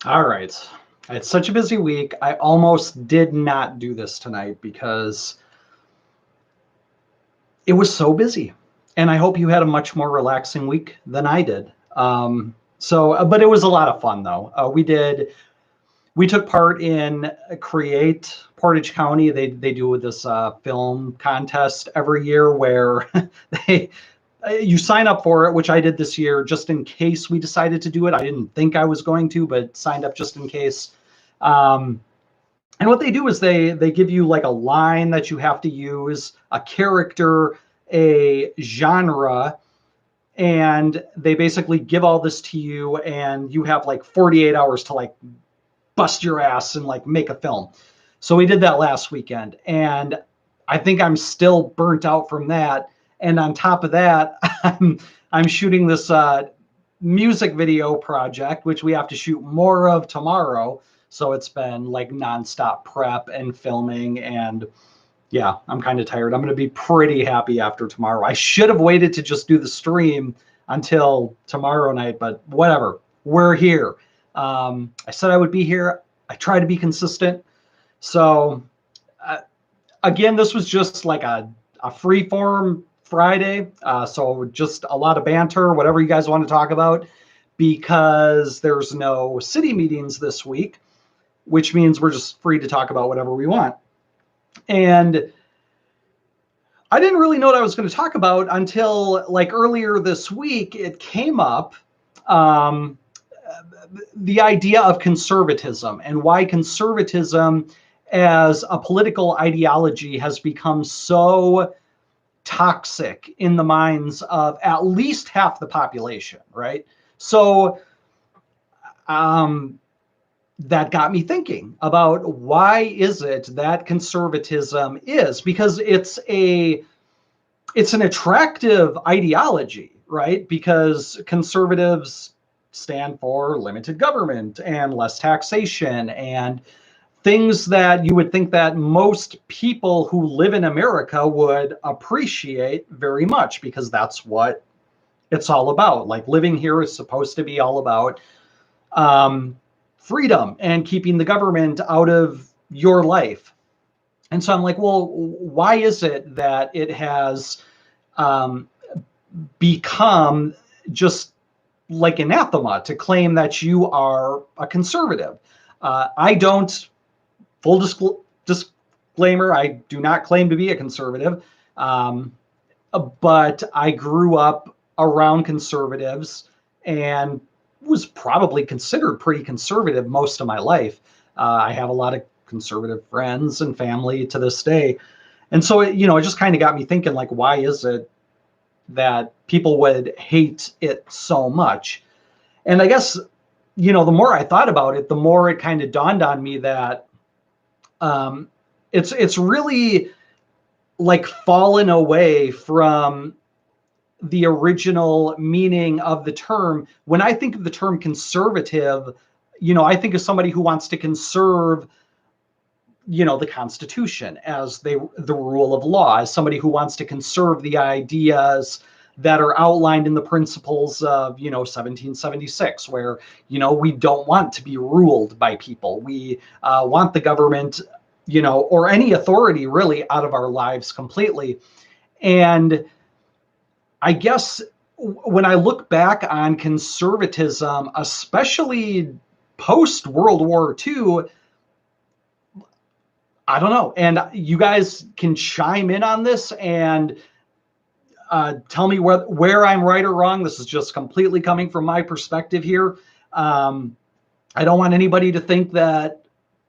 All right. It's such a busy week. I almost did not do this tonight because it was so busy. And I hope you had a much more relaxing week than I did. But it was a lot of fun though. We took part in Create Portage County. They do this film contest every year where they you sign up for it, which I did this year just in case we decided to do it. I didn't think I was going to, but signed up just in case. Um, and what they do is they give you like a line that you have to use, a character, a genre, and they basically give all this to you, and you have like 48 hours to like bust your ass and like make a film. So we did that last weekend, and I think I'm still burnt out from that. And on top of that, I'm shooting this music video project, which we have to shoot more of tomorrow. So it's been like nonstop prep and filming, and yeah, I'm kind of tired. I'm going to be pretty happy after tomorrow. I should have waited to just do the stream until tomorrow night, but whatever. We're here. I said I would be here. I try to be consistent. So, uh, again, this was just like a free form Friday. So, just a lot of banter, whatever you guys want to talk about, because there's no city meetings this week, which means we're just free to talk about whatever we want. And I didn't really know what I was going to talk about until like earlier this week. It came up. Um, the idea of conservatism and why conservatism as a political ideology has become so toxic in the minds of at least half the population, right? So that got me thinking about why is it that conservatism is, because it's an attractive ideology, right? Because conservatives stand for limited government and less taxation and things that you would think that most people who live in America would appreciate very much, because that's what it's all about. Like living here is supposed to be all about freedom and keeping the government out of your life. And so I'm like, well, why is it that it has um, become just like anathema to claim that you are a conservative? I don't, full disclaimer, I do not claim to be a conservative, but I grew up around conservatives and was probably considered pretty conservative most of my life. I have a lot of conservative friends and family to this day. And so, it just kind of got me thinking, like, why is it that people would hate it so much? And I guess, the more I thought about it, the more it kind of dawned on me that it's really like fallen away from the original meaning of the term. When I think of the term conservative, I think of somebody who wants to conserve, the Constitution as the rule of law, as somebody who wants to conserve the ideas that are outlined in the principles of, 1776, where, we don't want to be ruled by people. We want the government, or any authority really out of our lives completely. And I guess when I look back on conservatism, especially post World War II, I don't know. And you guys can chime in on this and tell me where I'm right or wrong. This is just completely coming from my perspective here. I don't want anybody to think that,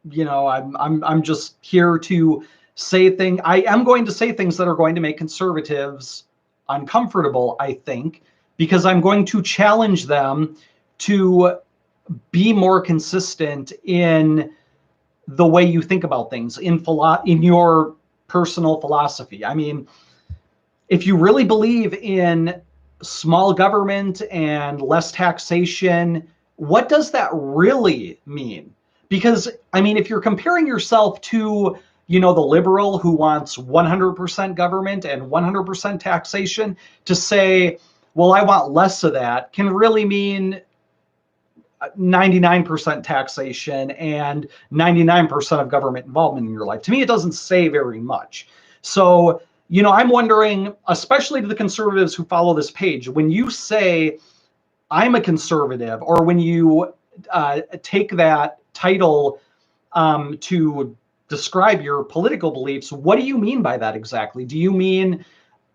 I'm just here to say things. I am going to say things that are going to make conservatives uncomfortable, I think, because I'm going to challenge them to be more consistent in the way you think about things, in your personal philosophy. I mean, if you really believe in small government and less taxation, what does that really mean? Because, I mean, if you're comparing yourself to, the liberal who wants 100% government and 100% taxation, to say, well, I want less of that, can really mean, 99% taxation and 99% of government involvement in your life. To me, it doesn't say very much. So, I'm wondering, especially to the conservatives who follow this page, when you say I'm a conservative, or when you take that title to describe your political beliefs, what do you mean by that exactly? Do you mean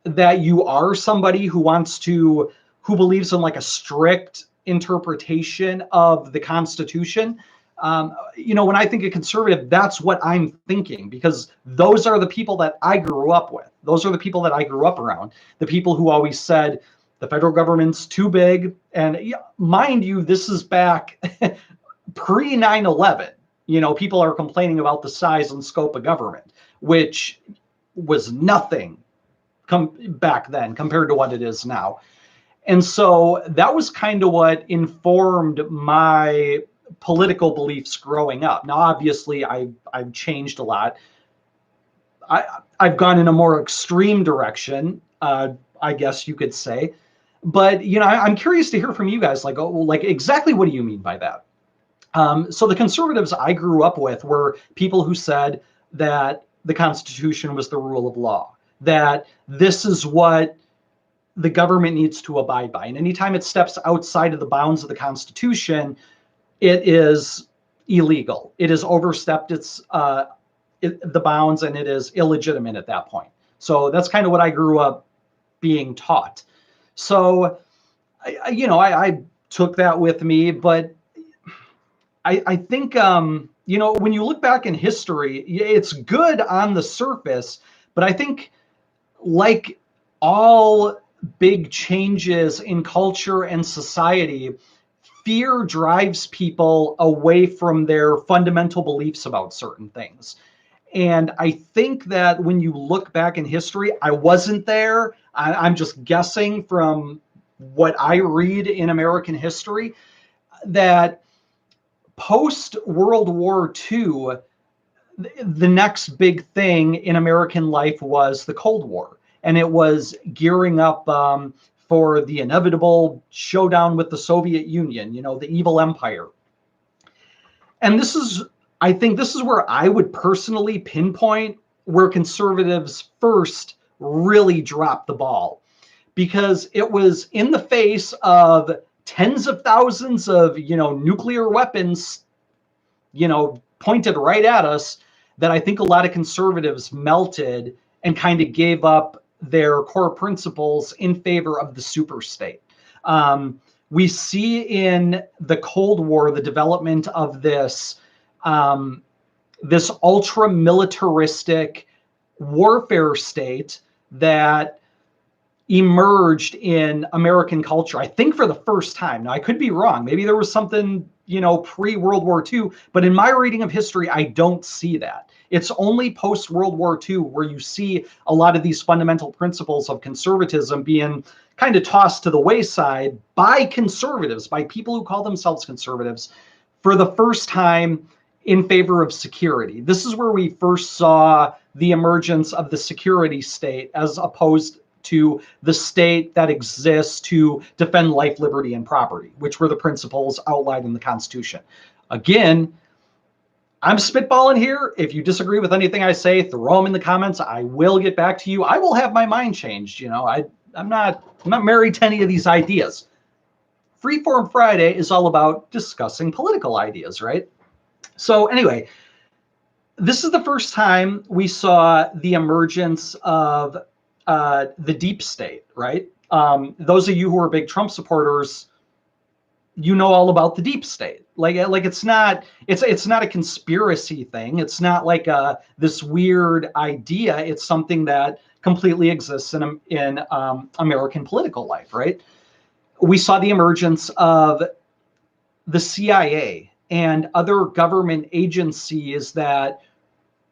that you are somebody who believes in like a strict interpretation of the Constitution? When I think of conservative, that's what I'm thinking, because those are the people that I grew up with. Those are the people that I grew up around. The people who always said the federal government's too big. And mind you, this is back pre 9/11. People are complaining about the size and scope of government, which was nothing back then compared to what it is now. And so that was kind of what informed my political beliefs growing up. Now, obviously, I've changed a lot. I've gone in a more extreme direction, I guess you could say. But I'm curious to hear from you guys, like exactly what do you mean by that? So the conservatives I grew up with were people who said that the Constitution was the rule of law, that this is what the government needs to abide by. And anytime it steps outside of the bounds of the Constitution, it is illegal. It has overstepped the bounds, and it is illegitimate at that point. So that's kind of what I grew up being taught. So, I took that with me, but I think, when you look back in history, it's good on the surface, but I think like all big changes in culture and society, fear drives people away from their fundamental beliefs about certain things. And I think that when you look back in history, I wasn't there. I'm just guessing from what I read in American history, that post World War II, the next big thing in American life was the Cold War. And it was gearing up for the inevitable showdown with the Soviet Union, the evil empire. And I think this is where I would personally pinpoint where conservatives first really dropped the ball, because it was in the face of tens of thousands of, nuclear weapons, pointed right at us, that I think a lot of conservatives melted and kind of gave up their core principles in favor of the superstate. We see in the Cold War the development of this ultra militaristic warfare state that emerged in American culture, I think for the first time. Now, I could be wrong. Maybe there was something, pre-World War II, but in my reading of history, I don't see that. It's only post-World War II where you see a lot of these fundamental principles of conservatism being kind of tossed to the wayside by conservatives, by people who call themselves conservatives, for the first time in favor of security. This is where we first saw the emergence of the security state as opposed to the state that exists to defend life, liberty, and property, which were the principles outlined in the Constitution. Again, I'm spitballing here. If you disagree with anything I say, throw them in the comments. I will get back to you. I will have my mind changed. I'm not married to any of these ideas. Freeform Friday is all about discussing political ideas, right? So anyway, this is the first time we saw the emergence of the deep state, right? Those of you who are big Trump supporters, all about the deep state. Like it's not a conspiracy thing. It's not like this weird idea. It's something that completely exists in American political life, right? We saw the emergence of the CIA and other government agencies that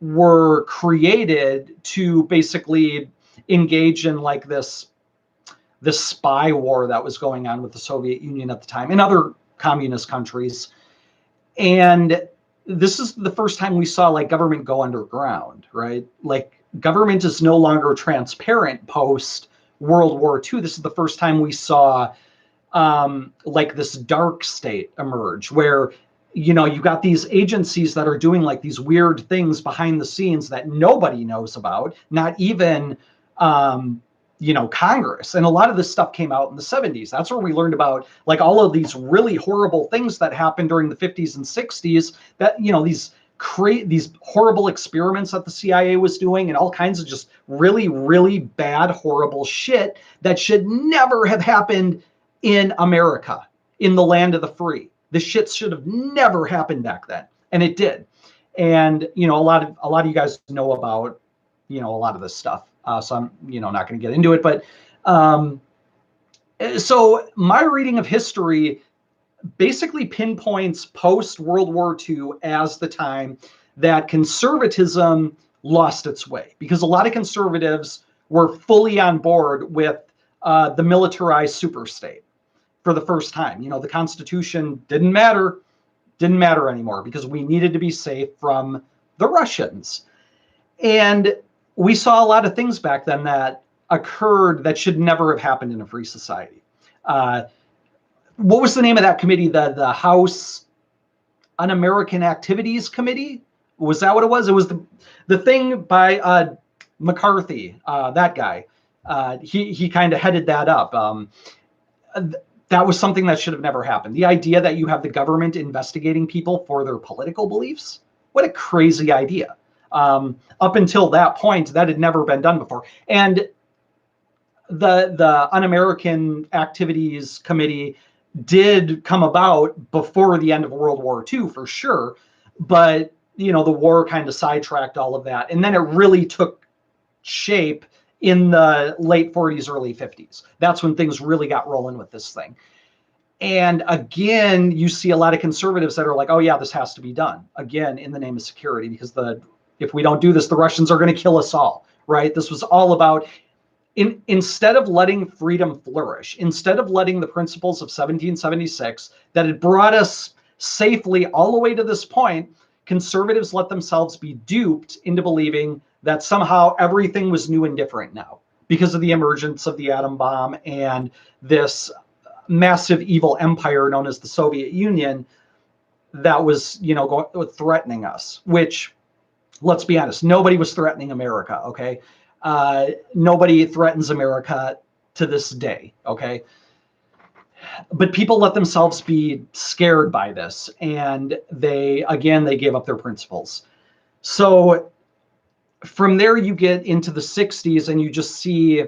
were created to basically engage in like this spy war that was going on with the Soviet Union at the time and other communist countries. And this is the first time we saw like government go underground, right? Like government is no longer transparent post World War II. This is the first time we saw like this dark state emerge where, you got these agencies that are doing like these weird things behind the scenes that nobody knows about, not even, Congress. And a lot of this stuff came out in the 70s. That's where we learned about like all of these really horrible things that happened during the 50s and 60s that, these horrible experiments that the CIA was doing and all kinds of just really, really bad, horrible shit that should never have happened in America, in the land of the free. The shit should have never happened back then, and it did. And a lot of you guys know about a lot of this stuff. So I'm not going to get into it, but so my reading of history basically pinpoints post World War II as the time that conservatism lost its way, because a lot of conservatives were fully on board with the militarized superstate for the first time. The Constitution didn't matter anymore because we needed to be safe from the Russians. And we saw a lot of things back then that occurred that should never have happened in a free society. What was the name of that committee? The House Un-American Activities Committee? Was that what it was? It was the thing by McCarthy, that guy. He kind of headed that up. That was something that should have never happened. The idea that you have the government investigating people for their political beliefs, what a crazy idea. Up until that point, that had never been done before. And the Un-American Activities Committee did come about before the end of World War II, for sure. But, the war kind of sidetracked all of that. And then it really took shape in the late 40s, early 50s. That's when things really got rolling with this thing. And again, you see a lot of conservatives that are like, oh yeah, this has to be done, again, in the name of security, because if we don't do this, the Russians are going to kill us all, right? This was all about, instead of letting freedom flourish, instead of letting the principles of 1776 that had brought us safely all the way to this point, conservatives let themselves be duped into believing that somehow everything was new and different now because of the emergence of the atom bomb and this massive evil empire known as the Soviet Union that was, threatening us, which, let's be honest, nobody was threatening America, okay? Nobody threatens America to this day, okay? But people let themselves be scared by this, and they gave up their principles. So from there, you get into the 60s, and you just see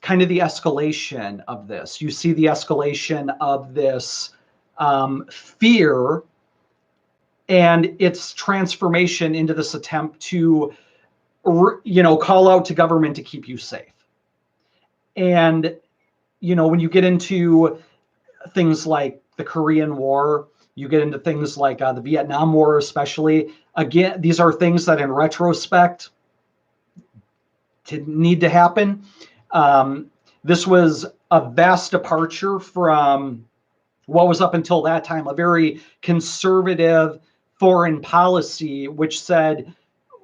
kind of the escalation of this. You see the escalation of this fear and its transformation into this attempt to, call out to government to keep you safe. And, when you get into things like the Korean War, you get into things like the Vietnam War, especially. Again, these are things that in retrospect didn't need to happen. This was a vast departure from what was up until that time, a very conservative foreign policy, which said,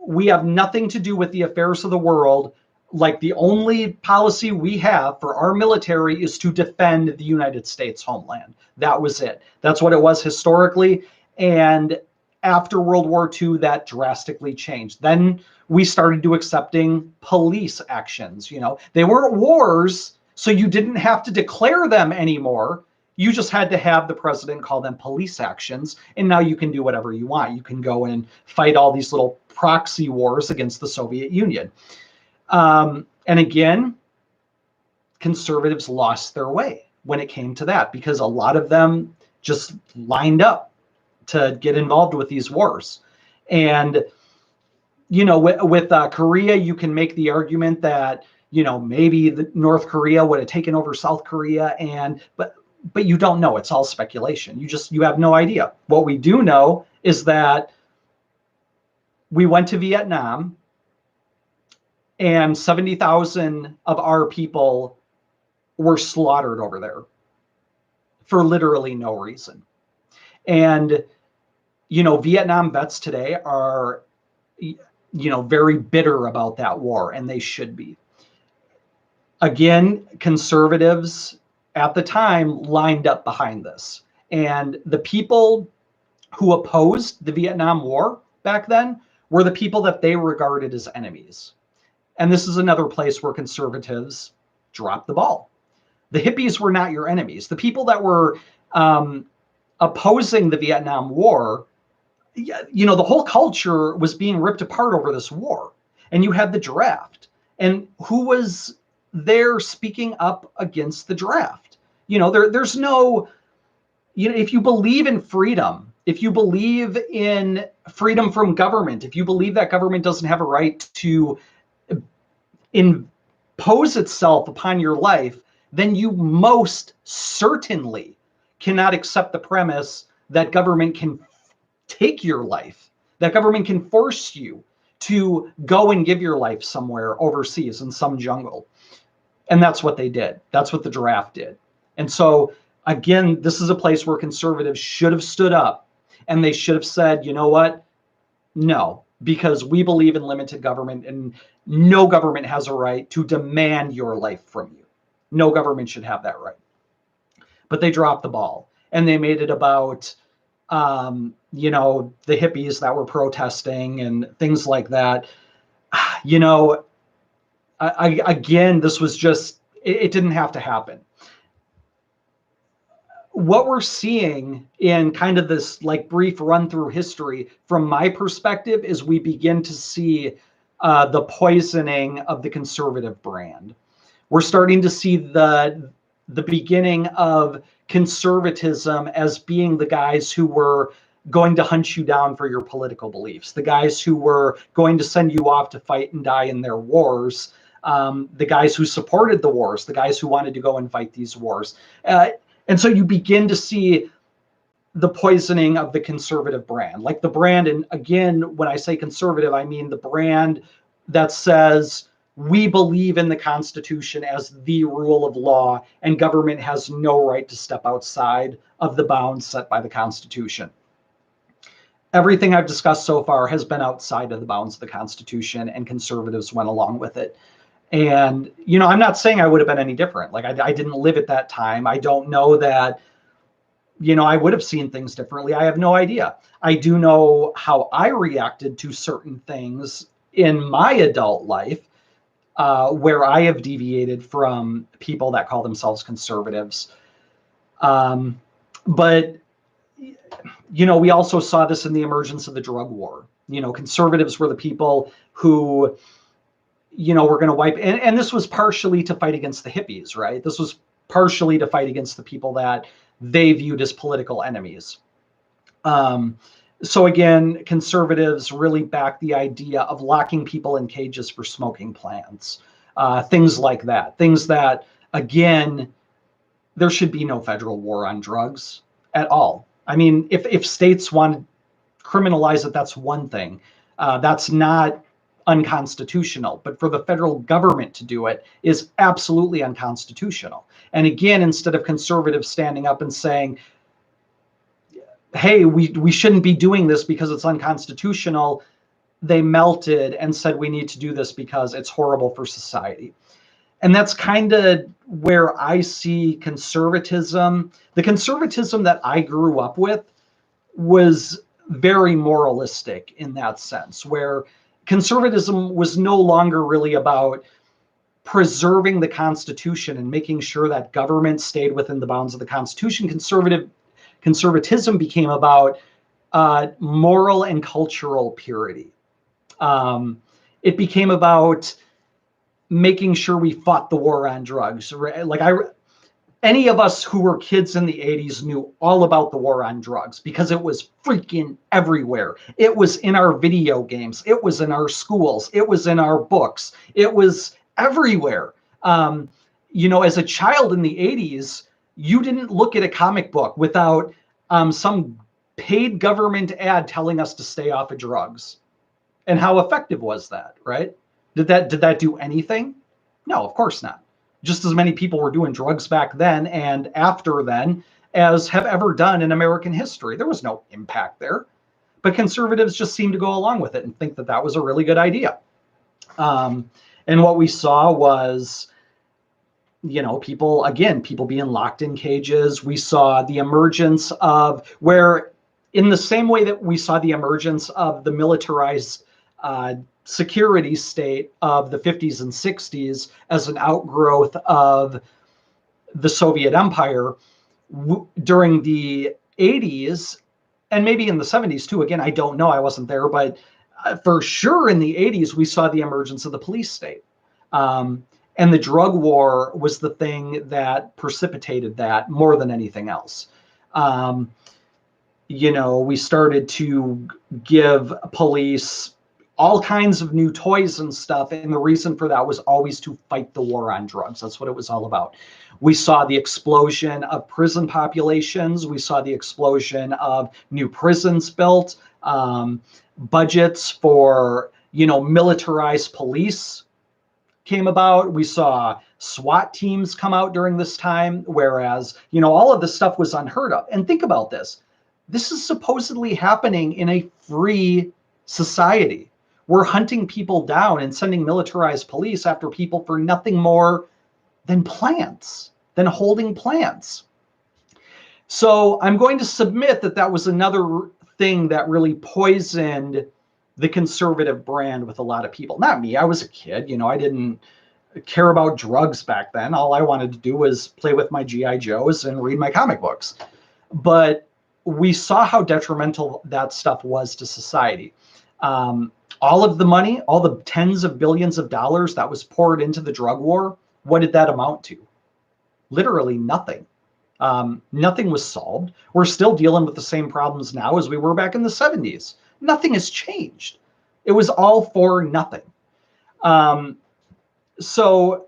we have nothing to do with the affairs of the world. Like, the only policy we have for our military is to defend the United States homeland. That was it. That's what it was historically. And after World War II, that drastically changed. Then we started to accepting police actions. They weren't wars, so you didn't have to declare them anymore. You just had to have the president call them police actions. And now you can do whatever you want. You can go and fight all these little proxy wars against the Soviet Union. And again, conservatives lost their way when it came to that, because a lot of them just lined up to get involved with these wars. And, with Korea, you can make the argument that, maybe North Korea would have taken over South Korea, but you don't know. It's all speculation. You have no idea. What we do know is that we went to Vietnam, and 70,000 of our people were slaughtered over there for literally no reason. And, Vietnam vets today are, very bitter about that war, and they should be. Again, conservatives at the time lined up behind this. And the people who opposed the Vietnam War back then were the people that they regarded as enemies. And this is another place where conservatives dropped the ball. The hippies were not your enemies. The people that were opposing the Vietnam War, the whole culture was being ripped apart over this war. And you had the draft. And who was there speaking up against the draft? There's no, if you believe in freedom, if you believe in freedom from government, if you believe that government doesn't have a right to impose itself upon your life, then you most certainly cannot accept the premise that government can take your life, that government can force you to go and give your life somewhere overseas in some jungle. And that's what they did. That's what the draft did. And so, again, this is a place where conservatives should have stood up, and they should have said, you know what? No, because we believe in limited government, and no government has a right to demand your life from you. No government should have that right. But they dropped the ball, and they made it about, the hippies that were protesting and things like that. Again, this was just, it didn't have to happen. What we're seeing in kind of this like brief run through history, from my perspective, is we begin to see the poisoning of the conservative brand. We're starting to see the beginning of conservatism as being the guys who were going to hunt you down for your political beliefs, the guys who were going to send you off to fight and die in their wars, the guys who supported the wars, the guys who wanted to go and fight these wars. And so you begin to see the poisoning of the conservative brand, like the brand. And again, when I say conservative, I mean the brand that says we believe in the Constitution as the rule of law, and government has no right to step outside of the bounds set by the Constitution. Everything I've discussed so far has been outside of the bounds of the Constitution, and conservatives went along with it. And, I'm not saying I would have been any different. Like, I didn't live at that time. I don't know that, I would have seen things differently. I have no idea. I do know how I reacted to certain things in my adult life, where I have deviated from people that call themselves conservatives. But, we also saw this in the emergence of the drug war. Conservatives were the people who, we're going to wipe, and this was partially to fight against the hippies, right? This was partially to fight against the people that they viewed as political enemies. So again, conservatives really back the idea of locking people in cages for smoking plants, things like that. Things that, again, there should be no federal war on drugs at all. I mean, if states want to criminalize it, that's one thing. That's not unconstitutional, but for the federal government to do it is absolutely unconstitutional. And again, instead of conservatives standing up and saying, hey, we shouldn't be doing this because it's unconstitutional, they melted and said we need to do this because it's horrible for society. And that's kind of where I see conservatism. The conservatism that I grew up with was very moralistic in that sense, where conservatism was no longer really about preserving the Constitution and making sure that government stayed within the bounds of the Constitution. Conservatism became about moral and cultural purity. It became about making sure we fought the war on drugs. Like any of us who were kids in the 80s knew all about the war on drugs because it was freaking everywhere. It was in our video games. It was in our schools. It was in our books. It was everywhere. As a child in the 80s, you didn't look at a comic book without some paid government ad telling us to stay off of drugs. And how effective was that, right? Did that do anything? No, of course not. Just as many people were doing drugs back then and after then as have ever done in American history. There was no impact there. But conservatives just seemed to go along with it and think that that was a really good idea. And what we saw was people being locked in cages. We saw the emergence of where, in the same way that we saw the emergence of the militarized security state of the 50s and 60s as an outgrowth of the Soviet Empire, during the 80s, and maybe in the 70s too. Again, I don't know, I wasn't there, but for sure in the 80s, we saw the emergence of the police state. And the drug war was the thing that precipitated that more than anything else. We started to give police all kinds of new toys and stuff. And the reason for that was always to fight the war on drugs. That's what it was all about. We saw the explosion of prison populations. We saw the explosion of new prisons built, budgets for, militarized police came about. We saw SWAT teams come out during this time, whereas, all of this stuff was unheard of. And think about this. This is supposedly happening in a free society. We're hunting people down and sending militarized police after people for nothing more than plants, than holding plants. So I'm going to submit that was another thing that really poisoned the conservative brand with a lot of people. Not me. I was a kid. I didn't care about drugs back then. All I wanted to do was play with my G.I. Joes and read my comic books. But we saw how detrimental that stuff was to society. All of the money, all the tens of billions of dollars that was poured into the drug war, what did that amount to? Literally nothing. Nothing was solved. We're still dealing with the same problems now as we were back in the 70s. Nothing has changed. It was all for nothing. So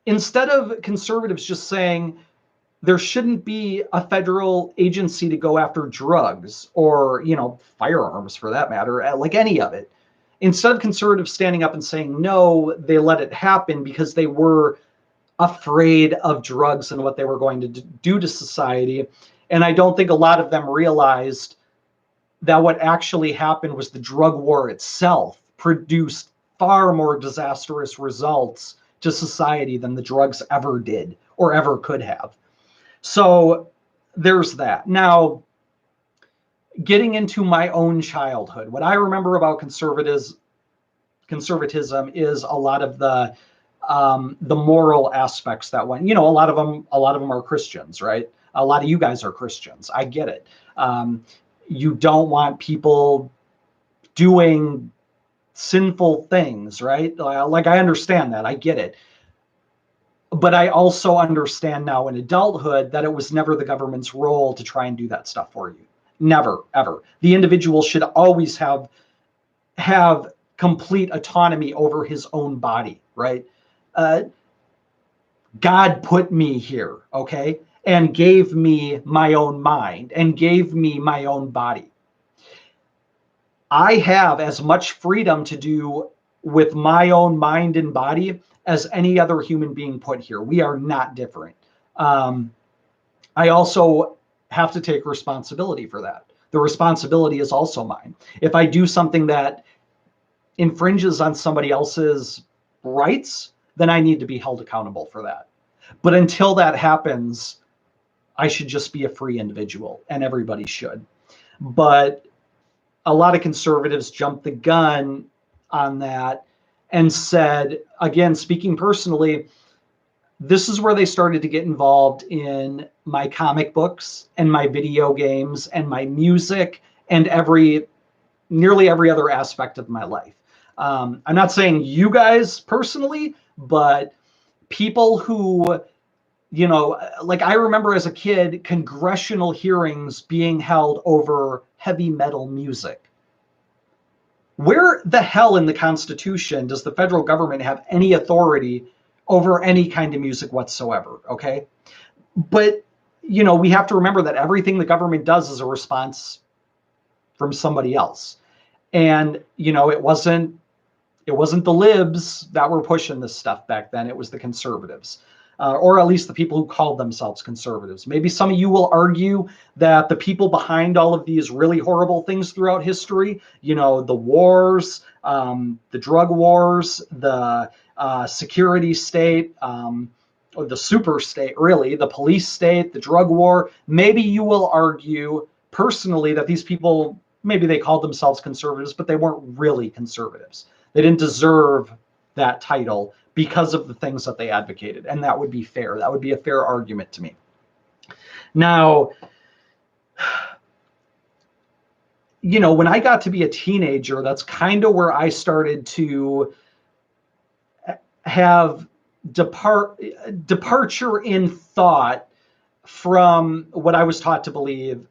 instead of conservatives just saying there shouldn't be a federal agency to go after drugs or, firearms for that matter, like any of it, instead of conservatives standing up and saying, no, they let it happen because they were afraid of drugs and what they were going to do to society. And I don't think a lot of them realized that what actually happened was the drug war itself produced far more disastrous results to society than the drugs ever did or ever could have. So there's that. Now, getting into my own childhood, what I remember about conservatism is a lot of the moral aspects that went. A lot of them are Christians, right? A lot of you guys are Christians. I get it. You don't want people doing sinful things, right? Like, I understand that. I get it. But I also understand now in adulthood that it was never the government's role to try and do that stuff for you. Never, ever. The individual should always have complete autonomy over his own body, right? God put me here, okay? And gave me my own mind and gave me my own body. I have as much freedom to do with my own mind and body as any other human being put here. We are not different. I also have to take responsibility for that. The responsibility is also mine. If I do something that infringes on somebody else's rights, then I need to be held accountable for that. But until that happens, I should just be a free individual, and everybody should. But a lot of conservatives jumped the gun on that and said, again, speaking personally, this is where they started to get involved in my comic books and my video games and my music and nearly every other aspect of my life. I'm not saying you guys personally, but people who, like, I remember as a kid, congressional hearings being held over heavy metal music. Where the hell in the Constitution does the federal government have any authority over any kind of music whatsoever? Okay. But, we have to remember that everything the government does is a response from somebody else. And, it wasn't the libs that were pushing this stuff back then. It was the conservatives. Or at least the people who called themselves conservatives. Maybe some of you will argue that the people behind all of these really horrible things throughout history, the wars, the drug wars, the security state, or the super state, really, the police state, the drug war. Maybe you will argue personally that these people, maybe they called themselves conservatives, but they weren't really conservatives. They didn't deserve that title because of the things that they advocated. And that would be fair. That would be a fair argument to me. Now, when I got to be a teenager, that's kind of where I started to have departure in thought from what I was taught to believe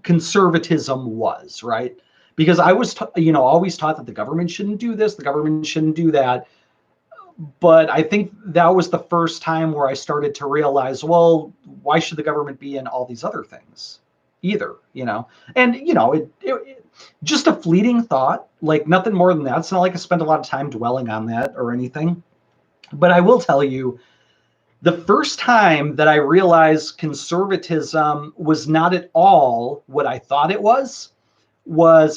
conservatism was, right? Because I was, always taught that the government shouldn't do this, the government shouldn't do that. But I think that was the first time where I started to realize, well, why should the government be in all these other things either, And, it just a fleeting thought, like nothing more than that. It's not like I spent a lot of time dwelling on that or anything. But I will tell you, the first time that I realized conservatism was not at all what I thought it was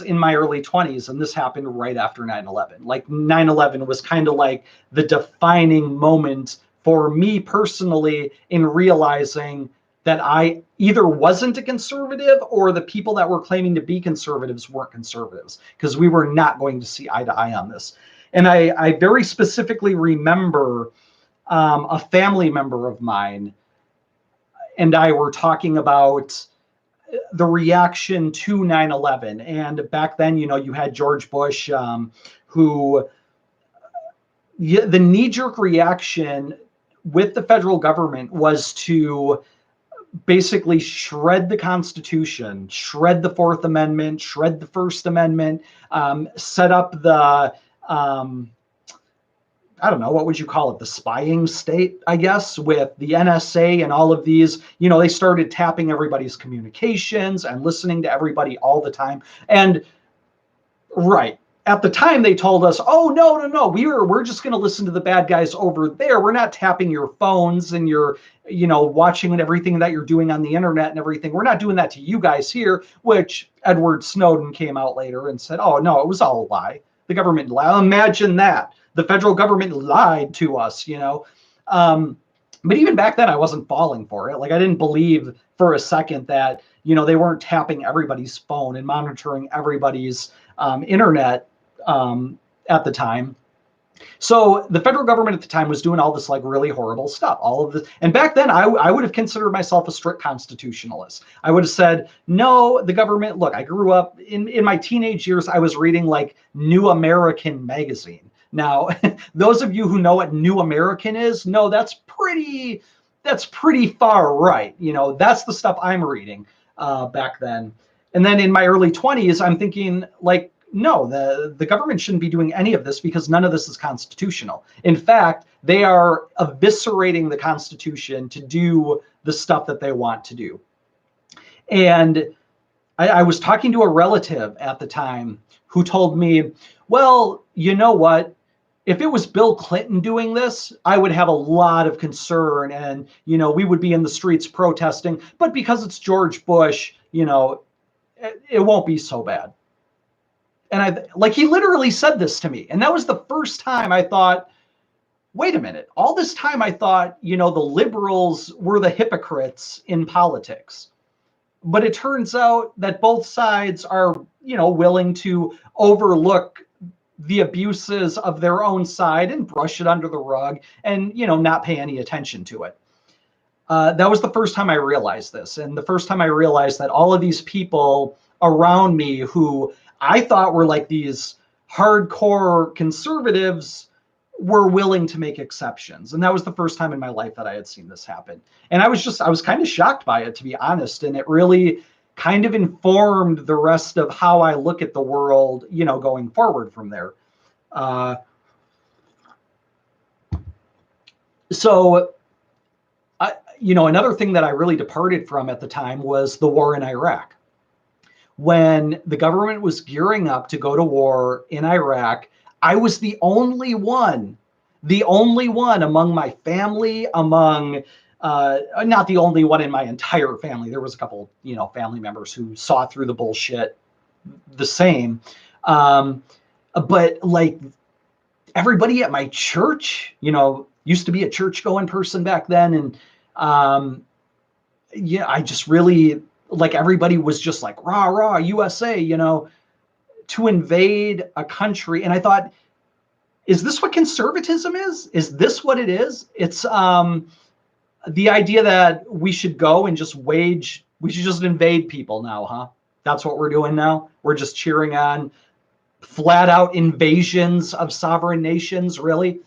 in my early 20s. And this happened right after 9/11. Like 9/11 was kind of like the defining moment for me personally in realizing that I either wasn't a conservative or the people that were claiming to be conservatives weren't conservatives, because we were not going to see eye to eye on this. And I very specifically remember a family member of mine and I were talking about the reaction to 9/11. And back then, you had George Bush, who the knee-jerk reaction with the federal government was to basically shred the Constitution, shred the Fourth Amendment, shred the First Amendment, set up the, I don't know, what would you call it? The spying state, I guess, with the NSA and all of these. They started tapping everybody's communications and listening to everybody all the time. And right at the time, they told us, "Oh, no, we're just going to listen to the bad guys over there. We're not tapping your phones and your, watching everything that you're doing on the internet and everything. We're not doing that to you guys here." Which Edward Snowden came out later and said, "Oh no, it was all a lie. The government lied." Imagine that. The federal government lied to us, But even back then, I wasn't falling for it. Like, I didn't believe for a second that, they weren't tapping everybody's phone and monitoring everybody's internet at the time. So the federal government at the time was doing all this like really horrible stuff, all of this. And back then I would have considered myself a strict constitutionalist. I would have said, no, the government, look, I grew up in my teenage years, I was reading like New American magazine. Now, those of you who know what New American is, no, that's pretty far right. That's the stuff I'm reading back then. And then in my early 20s, I'm thinking like, no, the government shouldn't be doing any of this because none of this is constitutional. In fact, they are eviscerating the Constitution to do the stuff that they want to do. And I was talking to a relative at the time who told me, well, you know what? If it was Bill Clinton doing this, I would have a lot of concern and, we would be in the streets protesting. But because it's George Bush, it won't be so bad. And he literally said this to me. And that was the first time I thought, wait a minute. All this time I thought, the liberals were the hypocrites in politics. But it turns out that both sides are, willing to overlook the abuses of their own side and brush it under the rug and, not pay any attention to it. That was the first time I realized this. And the first time I realized that all of these people around me who I thought were like these hardcore conservatives were willing to make exceptions. And that was the first time in my life that I had seen this happen. And I was kind of shocked by it, to be honest. And it really kind of informed the rest of how I look at the world, going forward from there. Another thing that I really departed from at the time was the war in Iraq. When the government was gearing up to go to war in Iraq, I was the only one among my family, not the only one in my entire family. There was a couple, family members who saw through the bullshit the same. But like, everybody at my church, used to be a church going person back then. And yeah, I just really, like, everybody was just like, rah, rah, USA, to invade a country. And I thought, is this what conservatism is? Is this what it is? It's the idea that we should go and we should just invade people now, huh? That's what we're doing now. We're just cheering on flat out invasions of sovereign nations, really.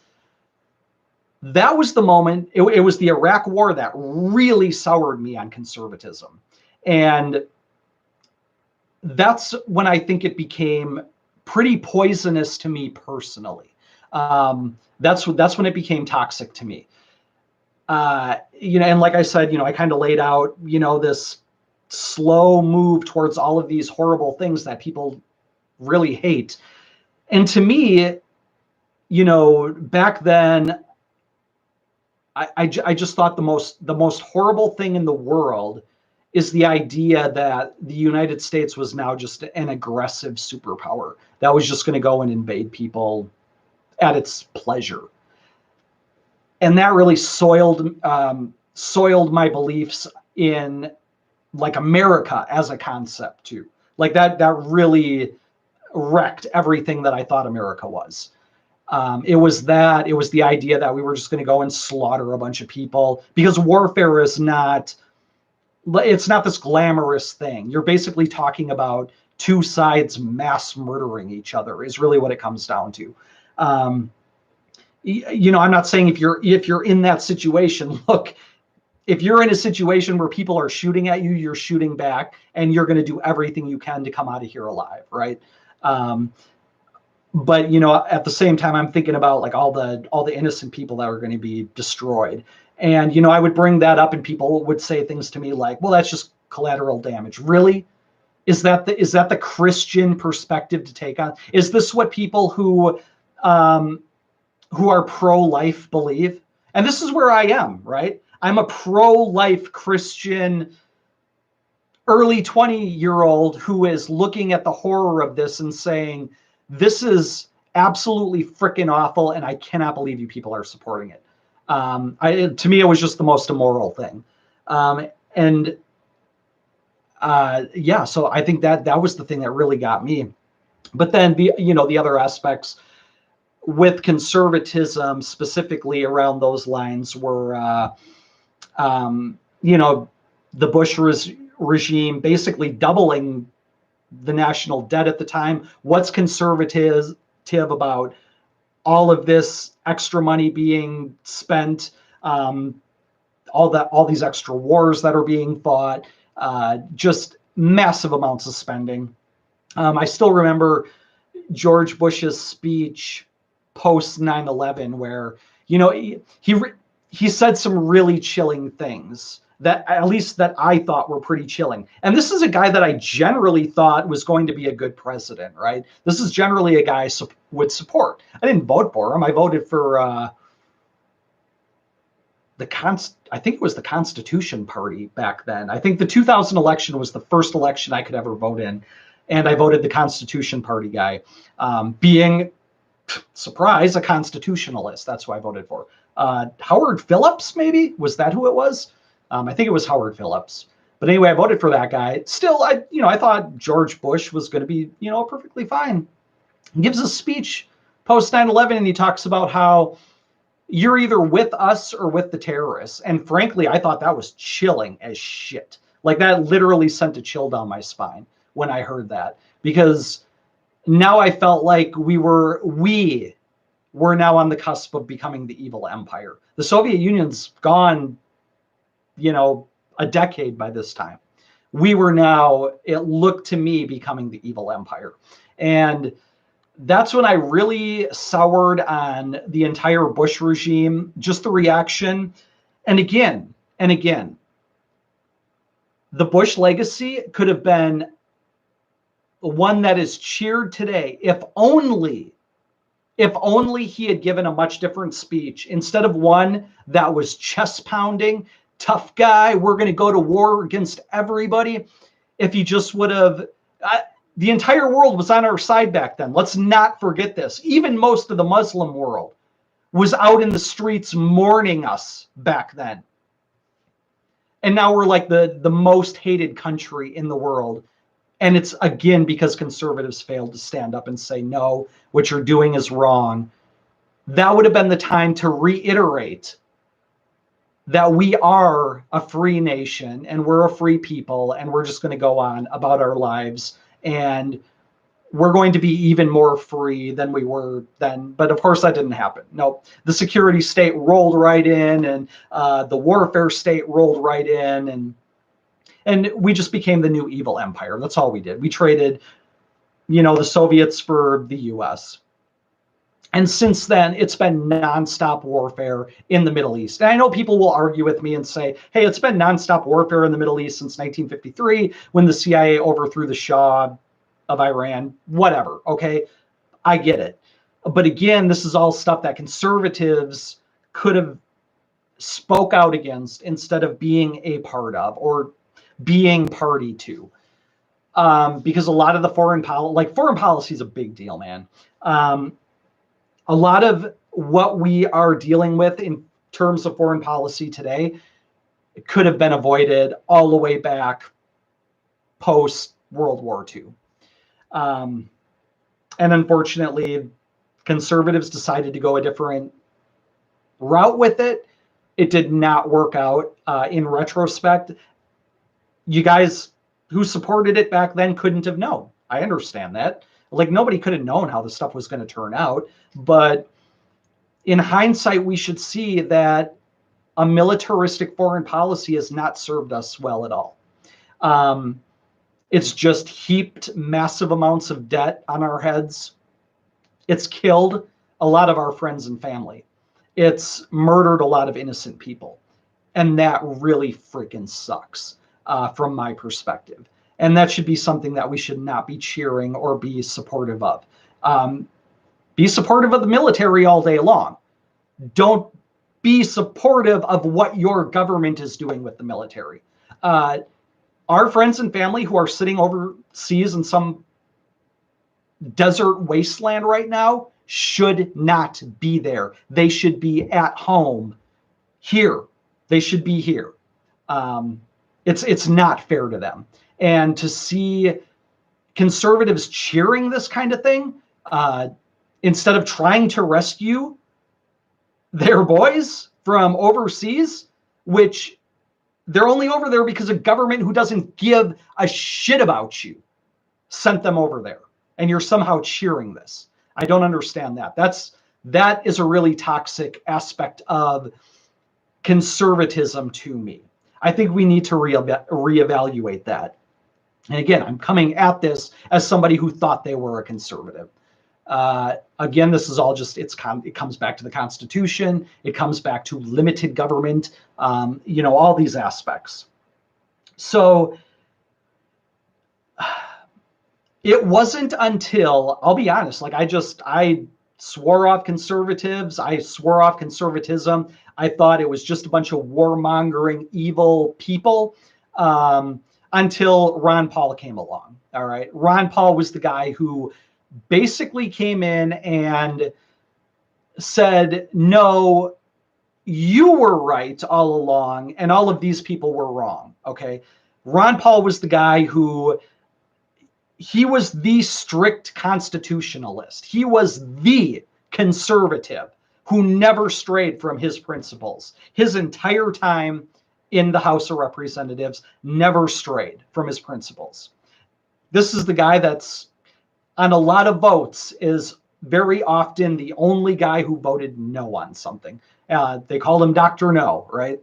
That was the moment. It was the Iraq War that really soured me on conservatism. And that's when I think it became pretty poisonous to me personally. That's when it became toxic to me. And like I said, I kind of laid out, this slow move towards all of these horrible things that people really hate. And to me, back then, I just thought the most horrible thing in the world is the idea that the United States was now just an aggressive superpower that was just going to go and invade people at its pleasure. And that really soiled my beliefs in, like, America as a concept too. Like that really wrecked everything that I thought America was. It was the idea that we were just going to go and slaughter a bunch of people, because warfare is not this glamorous thing. You're basically talking about two sides mass murdering each other is really what it comes down to. I'm not saying if you're in that situation, look, if you're in a situation where people are shooting at you, you're shooting back, and you're going to do everything you can to come out of here alive, right? But at the same time, I'm thinking about, like, all the innocent people that are going to be destroyed. And I would bring that up, and people would say things to me like, "Well, that's just collateral damage." Really? Is that the Christian perspective to take on? Is this what people who are pro-life believe? And this is where I am, right? I'm a pro-life Christian early 20-year-old who is looking at the horror of this and saying, this is absolutely freaking awful, and I cannot believe you people are supporting it. To me, it was just the most immoral thing. So I think that was the thing that really got me. But then the other aspects with conservatism, specifically around those lines, were the Bush regime basically doubling the national debt at the time. What's conservative about all of this extra money being spent, all these extra wars that are being fought, just massive amounts of spending. I still remember George Bush's speech post 9/11, where he said some really chilling things that, at least that I thought, were pretty chilling. And this is a guy that I generally thought was going to be a good president, right? This is generally a guy I would support. I didn't vote for him. I voted for I think it was the Constitution Party back then. I think the 2000 election was the first election I could ever vote in, and I voted the Constitution Party guy, being, surprise, a constitutionalist. That's who I voted for. Howard Phillips, maybe? Was that who it was? I think it was Howard Phillips. But anyway, I voted for that guy. Still, I thought George Bush was going to be, perfectly fine. He gives a speech post 9/11, and he talks about how you're either with us or with the terrorists. And frankly, I thought that was chilling as shit. Like, that literally sent a chill down my spine when I heard that, because now I felt like we were now on the cusp of becoming the evil empire. The Soviet Union's gone, a decade by this time. We were now, it looked to me, becoming the evil empire. And that's when I really soured on the entire Bush regime, just the reaction. And again, the Bush legacy could have been one that is cheered today if only he had given a much different speech, instead of one that was chest pounding, tough guy, we're going to go to war against everybody. If he just would have, The entire world was on our side back then. Let's not forget this. Even most of the Muslim world was out in the streets mourning us back then. And now we're like the most hated country in the world. And it's, again, because conservatives failed to stand up and say, no, what you're doing is wrong. That would have been the time to reiterate that we are a free nation and we're a free people and we're just going to go on about our lives and we're going to be even more free than we were then. But of course that didn't happen. No, the security state rolled right in, and the warfare state rolled right in, and we just became the new evil empire. That's all we did. We traded, the Soviets for the US. And since then, it's been nonstop warfare in the Middle East. And I know people will argue with me and say, hey, it's been nonstop warfare in the Middle East since 1953 when the CIA overthrew the Shah of Iran, whatever. Okay, I get it. But again, this is all stuff that conservatives could have spoke out against instead of being a part of or being party to. Because a lot of the foreign policy is a big deal, man. A lot of what we are dealing with in terms of foreign policy today could have been avoided all the way back post World War II. And unfortunately, conservatives decided to go a different route with it. It did not work out. In retrospect, you guys who supported it back then couldn't have known. I understand that. Like, nobody could have known how the stuff was going to turn out. But in hindsight, we should see that a militaristic foreign policy has not served us well at all. It's just heaped massive amounts of debt on our heads. It's killed a lot of our friends and family. It's murdered a lot of innocent people. And that really freaking sucks from my perspective. And that should be something that we should not be cheering or be supportive of. Be supportive of the military all day long. Don't be supportive of what your government is doing with the military. Our friends and family who are sitting overseas in some desert wasteland right now should not be there. They should be at home here. They should be here. It's not fair to them. And to see conservatives cheering this kind of thing, instead of trying to rescue their boys from overseas, which they're only over there because a government who doesn't give a shit about you sent them over there. And you're somehow cheering this. I don't understand that. That is a really toxic aspect of conservatism to me. I think we need to reevaluate that. And again, I'm coming at this as somebody who thought they were a conservative. Again, this is all just, it comes back to the Constitution. It comes back to limited government, all these aspects. So it wasn't until, I'll be honest, I swore off conservatives. I swore off conservatism. I thought it was just a bunch of warmongering, evil people, until Ron Paul came along. All right. Ron Paul was the guy who basically came in and said, no, you were right all along, and all of these people were wrong. Okay. Ron Paul was the guy who, he was the strict constitutionalist. He was the conservative who never strayed from his principles. His entire time in the House of Representatives, never strayed from his principles. This is the guy that's on a lot of votes is very often the only guy who voted no on something. They called him Dr. No, right?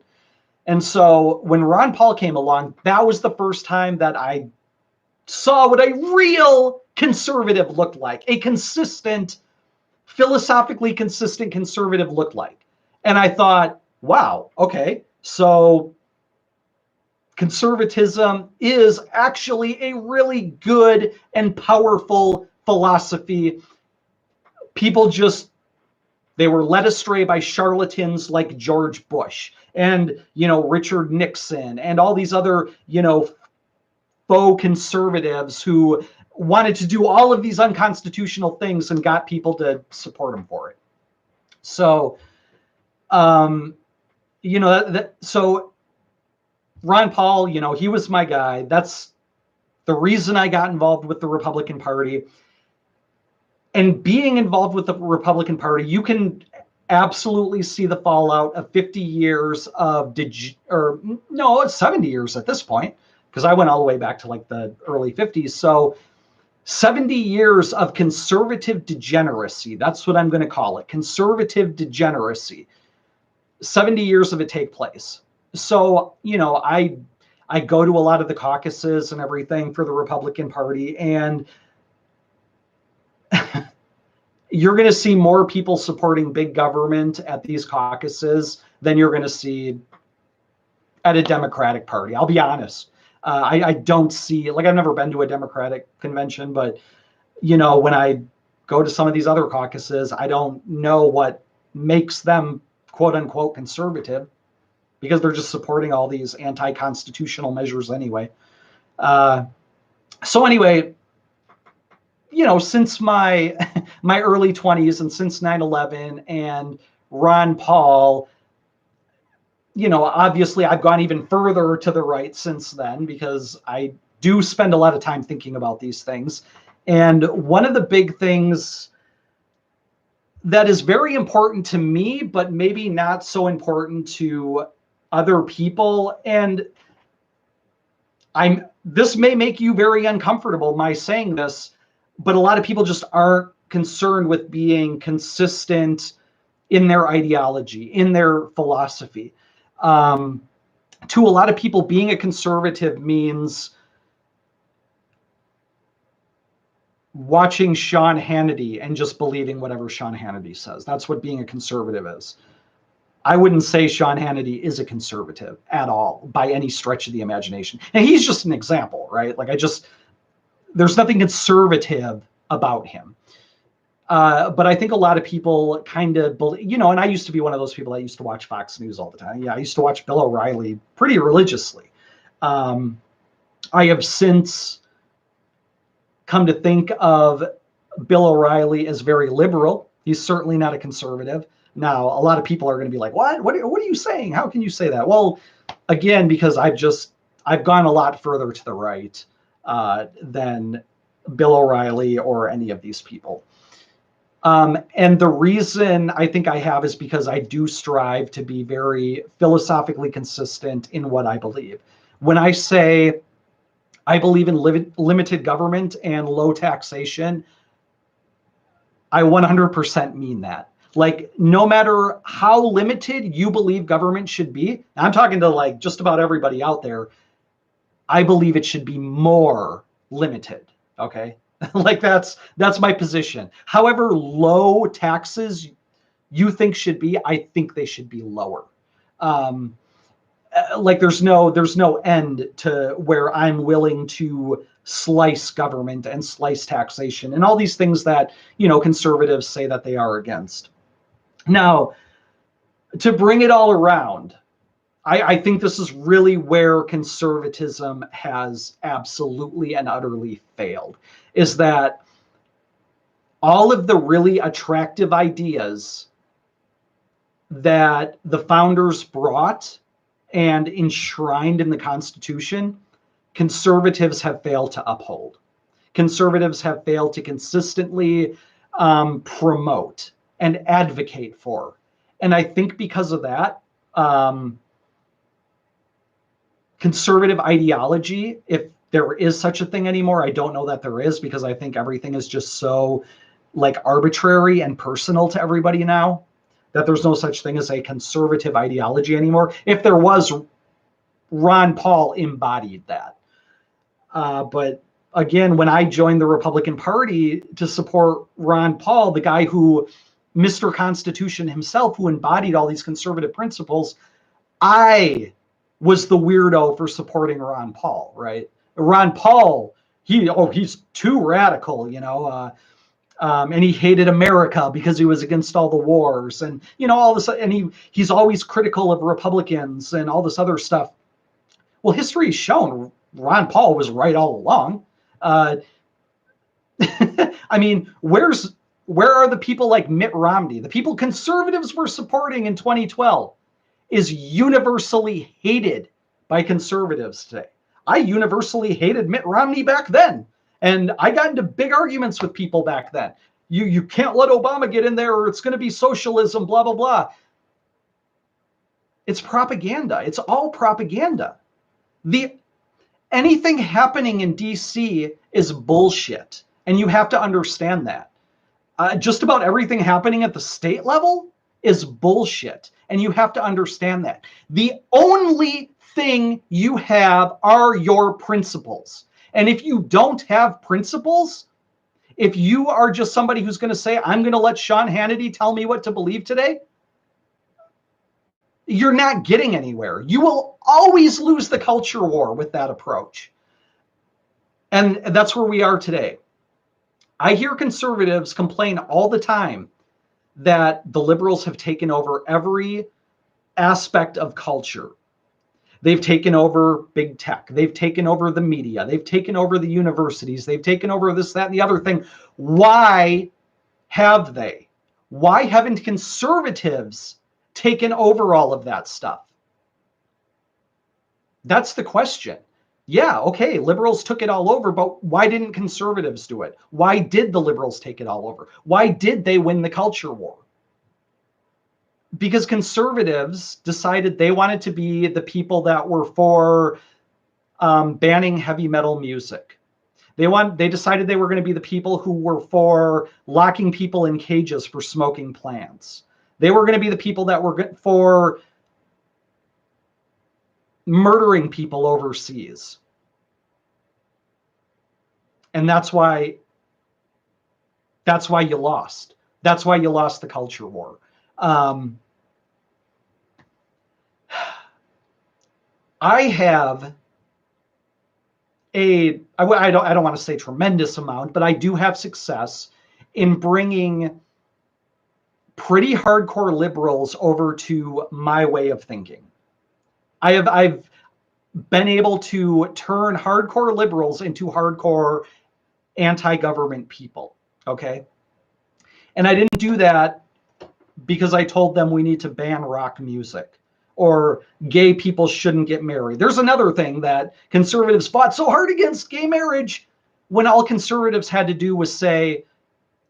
And so when Ron Paul came along, that was the first time that I saw what a real conservative looked like, a consistent, philosophically consistent conservative looked like. And I thought, wow, okay, so conservatism is actually a really good and powerful philosophy. People they were led astray by charlatans like George Bush and, Richard Nixon and all these other, faux conservatives who wanted to do all of these unconstitutional things and got people to support him for it. So, so Ron Paul, he was my guy. That's the reason I got involved with the Republican Party. And being involved with the Republican Party, you can absolutely see the fallout of 50 years of 70 years at this point, because I went all the way back to like the early 50s. So 70 years of conservative degeneracy. That's what I'm going to call it. Conservative degeneracy. 70 years of it take place. So, I go to a lot of the caucuses and everything for the Republican Party, and you're going to see more people supporting big government at these caucuses than you're going to see at a Democratic Party. I'll be honest. I don't see, like, I've never been to a Democratic convention, but, when I go to some of these other caucuses, I don't know what makes them quote unquote conservative, because they're just supporting all these anti-constitutional measures anyway. So anyway, since my early 20s and since 9/11 and Ron Paul, obviously I've gone even further to the right since then, because I do spend a lot of time thinking about these things. And one of the big things that is very important to me, but maybe not so important to other people, and this may make you very uncomfortable, my saying this, but a lot of people just aren't concerned with being consistent in their ideology, in their philosophy. To a lot of people, being a conservative means watching Sean Hannity and just believing whatever Sean Hannity says. That's what being a conservative is. I wouldn't say Sean Hannity is a conservative at all by any stretch of the imagination. And he's just an example, right? Like, there's nothing conservative about him. But I think a lot of people kind of believe, and I used to be one of those people that used to watch Fox News all the time. Yeah, I used to watch Bill O'Reilly pretty religiously. I have since come to think of Bill O'Reilly as very liberal. He's certainly not a conservative. Now, a lot of people are going to be like, what are you saying? How can you say that? Well, again, because I've gone a lot further to the right than Bill O'Reilly or any of these people. And the reason I think I have is because I do strive to be very philosophically consistent in what I believe. When I say I believe in limited government and low taxation, I 100% mean that. Like, no matter how limited you believe government should be, I'm talking to like just about everybody out there, I believe it should be more limited. Okay. Like, that's my position. However low taxes you think should be, I think they should be lower. Like, there's no end to where I'm willing to slice government and slice taxation and all these things that, conservatives say that they are against. Now, to bring it all around, I think this is really where conservatism has absolutely and utterly failed, is that all of the really attractive ideas that the founders brought and enshrined in the Constitution, conservatives have failed to uphold. Conservatives have failed to consistently promote and advocate for. And I think because of that, conservative ideology, if there is such a thing anymore, I don't know that there is, because I think everything is just so like arbitrary and personal to everybody now, that there's no such thing as a conservative ideology anymore. If there was, Ron Paul embodied that. But again, when I joined the Republican Party to support Ron Paul, the guy who, Mr. Constitution himself, who embodied all these conservative principles, I was the weirdo for supporting Ron Paul, right? Ron Paul, he's too radical, and he hated America because he was against all the wars, and all this, and he's always critical of Republicans and all this other stuff. Well, history has shown Ron Paul was right all along. I mean, where are the people like Mitt Romney, the people conservatives were supporting in 2012, is universally hated by conservatives today. I universally hated Mitt Romney back then, and I got into big arguments with people back then. You can't let Obama get in there, or it's going to be socialism, blah blah blah. It's propaganda. It's all propaganda. Anything happening in DC is bullshit, and you have to understand that. Just about everything happening at the state level is bullshit, and you have to understand that. The only thing you have are your principles. And if you don't have principles, if you are just somebody who's going to say, I'm going to let Sean Hannity tell me what to believe today, you're not getting anywhere. You will always lose the culture war with that approach. And that's where we are today. I hear conservatives complain all the time that the liberals have taken over every aspect of culture. They've taken over big tech. They've taken over the media. They've taken over the universities. They've taken over this, that, and the other thing. Why have they? Why haven't conservatives taken over all of that stuff? That's the question. Yeah, okay, liberals took it all over, but why didn't conservatives do it? Why did the liberals take it all over? Why did they win the culture war? Because conservatives decided they wanted to be the people that were for banning heavy metal music. They decided they were going to be the people who were for locking people in cages for smoking plants. They were going to be the people that were for murdering people overseas. And that's why you lost. That's why you lost the culture war. I have I don't want to say tremendous amount, but I do have success in bringing pretty hardcore liberals over to my way of thinking. I've been able to turn hardcore liberals into hardcore anti-government people. Okay. And I didn't do that because I told them we need to ban rock music or gay people shouldn't get married. There's another thing that conservatives fought so hard against, gay marriage, when all conservatives had to do was say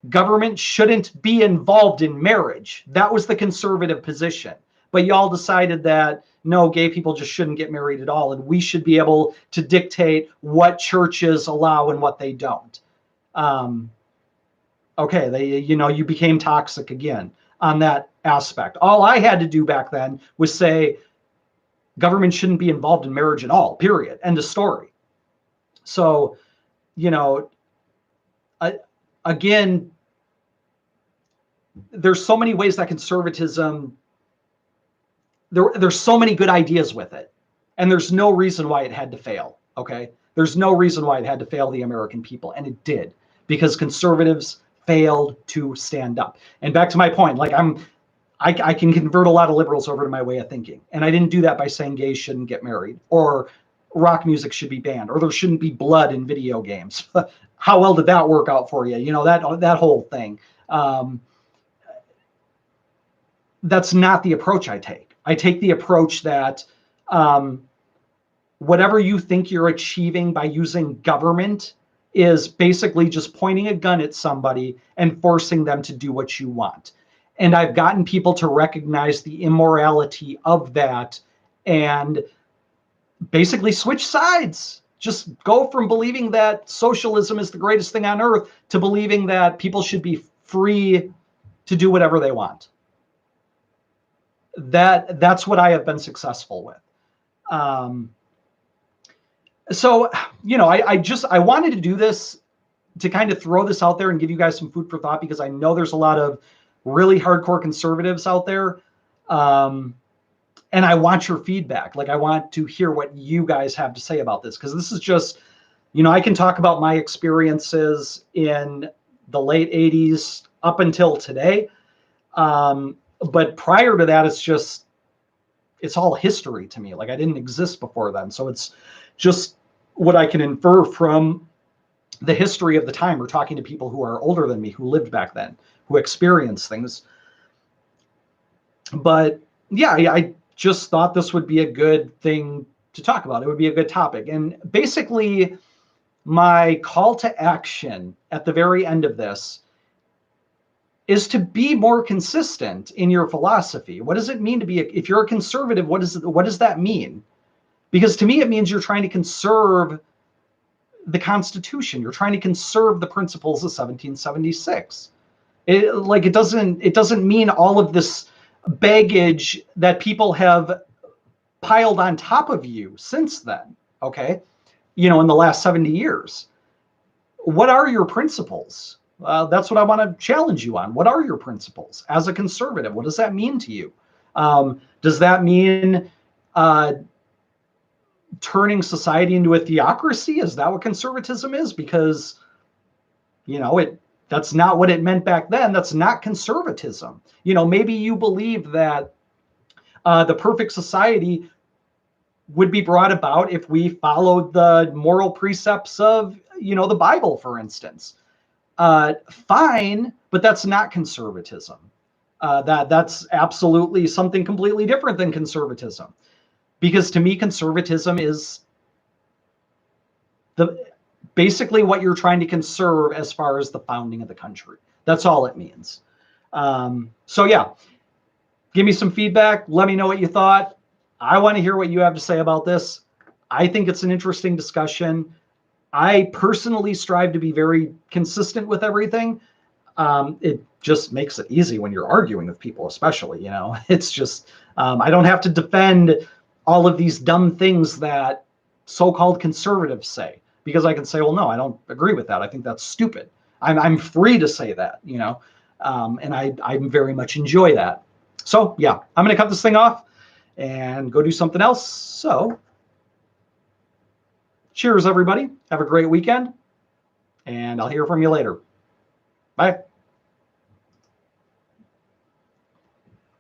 government shouldn't be involved in marriage. That was the conservative position. But y'all decided that no, gay people just shouldn't get married at all, and we should be able to dictate what churches allow and what they don't. Okay, you became toxic again on that aspect. All I had to do back then was say government shouldn't be involved in marriage at all, period. End of story. So, again, there's so many ways that conservatism, there's so many good ideas with it, and there's no reason why it had to fail. Okay, there's no reason why it had to fail the American people, and it did, because conservatives failed to stand up. And back to my point, like I can convert a lot of liberals over to my way of thinking, and I didn't do that by saying gays shouldn't get married or rock music should be banned or there shouldn't be blood in video games. How well did that work out for you? That whole thing. That's not the approach I take. I take the approach that whatever you think you're achieving by using government is basically just pointing a gun at somebody and forcing them to do what you want. And I've gotten people to recognize the immorality of that and basically switch sides. Just go from believing that socialism is the greatest thing on earth to believing that people should be free to do whatever they want. That's what I have been successful with. So, I wanted to do this to kind of throw this out there and give you guys some food for thought, because I know there's a lot of really hardcore conservatives out there. And I want your feedback. Like, I want to hear what you guys have to say about this, because this is just, I can talk about my experiences in the late 80s up until today. But prior to that, it's all history to me. Like, I didn't exist before then. So it's just what I can infer from the history of the time or talking to people who are older than me, who lived back then, who experienced things. But yeah, I just thought this would be a good thing to talk about. It would be a good topic. And basically, my call to action at the very end of this is to be more consistent in your philosophy. What does it mean to be, if you're a conservative, what does that mean? Because to me, it means you're trying to conserve the Constitution. You're trying to conserve the principles of 1776. It doesn't mean all of this baggage that people have piled on top of you since then. Okay, in the last 70 years. What are your principles? That's what I want to challenge you on. What are your principles as a conservative? What does that mean to you? Does that mean turning society into a theocracy? Is that what conservatism is? Because, that's not what it meant back then. That's not conservatism. Maybe you believe that the perfect society would be brought about if we followed the moral precepts of, the Bible, for instance. Fine, but that's not conservatism. That's absolutely something completely different than conservatism. Because to me, conservatism is basically what you're trying to conserve as far as the founding of the country. That's all it means. So yeah, give me some feedback. Let me know what you thought. I want to hear what you have to say about this. I think it's an interesting discussion. I personally strive to be very consistent with everything. It just makes it easy when you're arguing with people, especially, it's just, I don't have to defend all of these dumb things that so-called conservatives say, because I can say, well, no, I don't agree with that. I think that's stupid. I'm free to say that, and I very much enjoy that. So yeah, I'm going to cut this thing off and go do something else. So cheers, everybody. Have a great weekend, and I'll hear from you later. Bye.